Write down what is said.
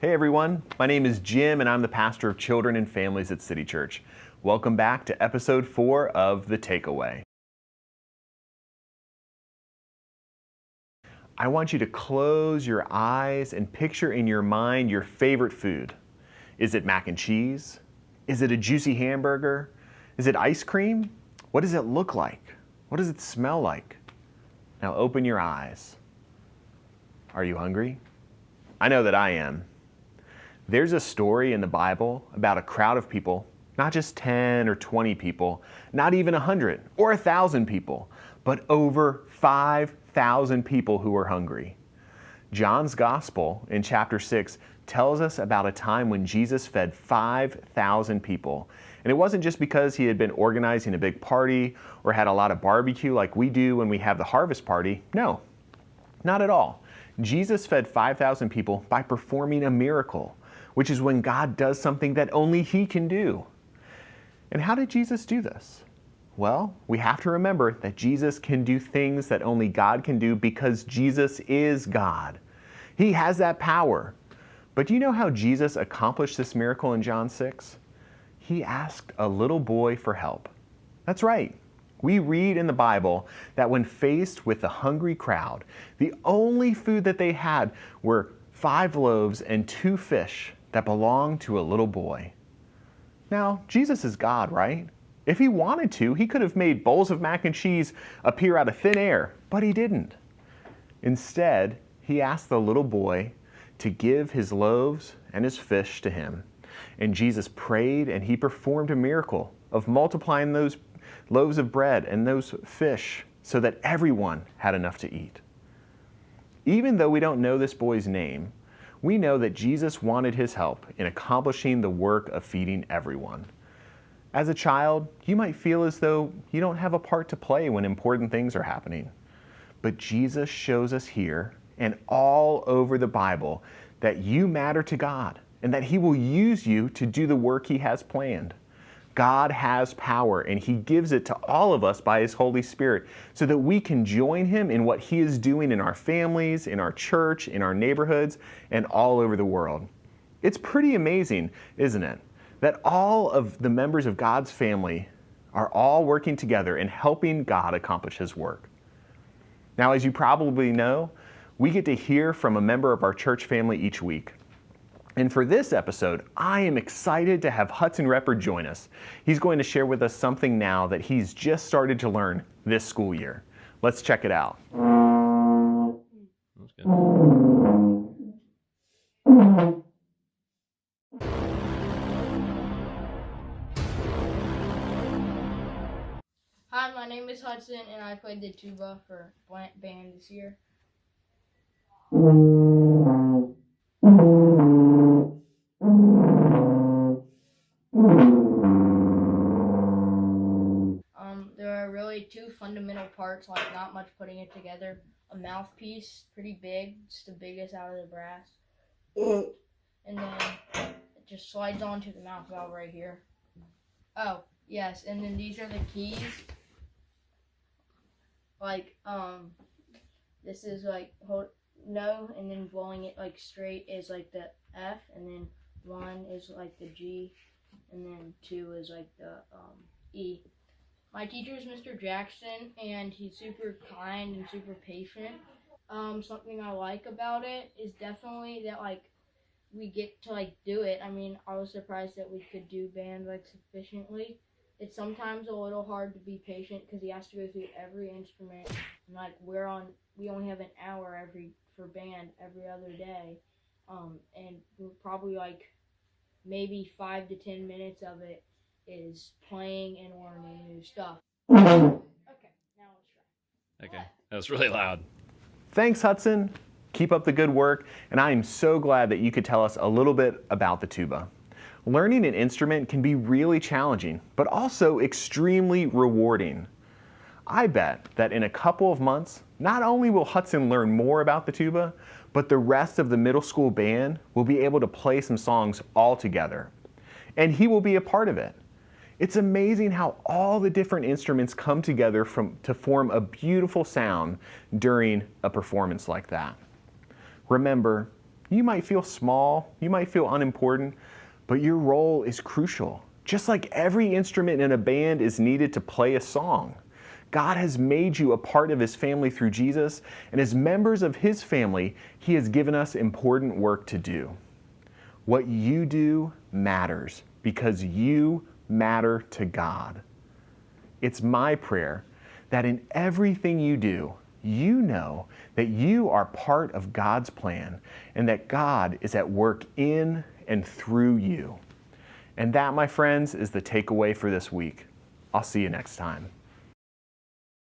Hey everyone, my name is Jim and I'm the pastor of children and families at City Church. Welcome back to episode 4 of The Takeaway. I want you to close your eyes and picture in your mind your favorite food. Is it mac and cheese? Is it a juicy hamburger? Is it ice cream? What does it look like? What does it smell like? Now open your eyes. Are you hungry? I know that I am. There's a story in the Bible about a crowd of people, not just 10 or 20 people, not even 100 or 1,000 people, but over 5,000 people who were hungry. John's Gospel in chapter 6 tells us about a time when Jesus fed 5,000 people. And it wasn't just because he had been organizing a big party or had a lot of barbecue like we do when we have the harvest party. No, not at all. Jesus fed 5,000 people by performing a miracle, which is when God does something that only he can do. And how did Jesus do this? Well, we have to remember that Jesus can do things that only God can do because Jesus is God. He has that power. But do you know how Jesus accomplished this miracle in John 6? He asked a little boy for help. That's right. We read in the Bible that when faced with a hungry crowd, the only food that they had were 5 loaves and 2 fish that belonged to a little boy. Now, Jesus is God, right? If he wanted to, he could have made bowls of mac and cheese appear out of thin air, but he didn't. Instead, he asked the little boy to give his loaves and his fish to him. And Jesus prayed and he performed a miracle of multiplying those loaves of bread and those fish so that everyone had enough to eat. Even though we don't know this boy's name, we know that Jesus wanted his help in accomplishing the work of feeding everyone. As a child, you might feel as though you don't have a part to play when important things are happening. But Jesus shows us here and all over the Bible that you matter to God and that he will use you to do the work he has planned. God has power and he gives it to all of us by his Holy Spirit so that we can join him in what he is doing in our families, in our church, in our neighborhoods, and all over the world. It's pretty amazing, isn't it, that all of the members of God's family are all working together and helping God accomplish his work. Now, as you probably know, we get to hear from a member of our church family each week. And for this episode, I am excited to have Hudson Repper join us. He's going to share with us something now that he's just started to learn this school year. Let's check it out. That's good. Hi, my name is Hudson, and I played the tuba for band this year. There are really 2 fundamental parts, like not much putting it together. A mouthpiece, pretty big, it's the biggest out of the brass. And then it just slides onto the mouth valve right here. Oh, yes, and then these are the keys. Like, this is like, no, and then blowing it like straight is like the F, and then 1 is like the G, and then 2 is like the E. My teacher is Mr. Jackson, and he's super kind and super patient. Something I like about it is definitely that, like, we get to, like, do it. I mean, I was surprised that we could do band, like, sufficiently. It's sometimes a little hard to be patient because he has to go through every instrument. And, like, we only have an hour for band every other day. And we're probably, like, maybe 5 to 10 minutes of it is playing and learning new stuff. Okay, now let's try. Okay, that was really loud. Thanks, Hudson. Keep up the good work, and I am so glad that you could tell us a little bit about the tuba. Learning an instrument can be really challenging, but also extremely rewarding. I bet that in a couple of months, not only will Hudson learn more about the tuba, but the rest of the middle school band will be able to play some songs all together. And he will be a part of it. It's amazing how all the different instruments come together to form a beautiful sound during a performance like that. Remember, You might feel small, you might feel unimportant, but your role is crucial. Just like every instrument in a band is needed to play a song. God has made you a part of His family through Jesus, and as members of His family, He has given us important work to do. What you do matters because you matter to God. It's my prayer that in everything you do, you know that you are part of God's plan and that God is at work in and through you. And that, my friends, is the takeaway for this week. I'll see you next time.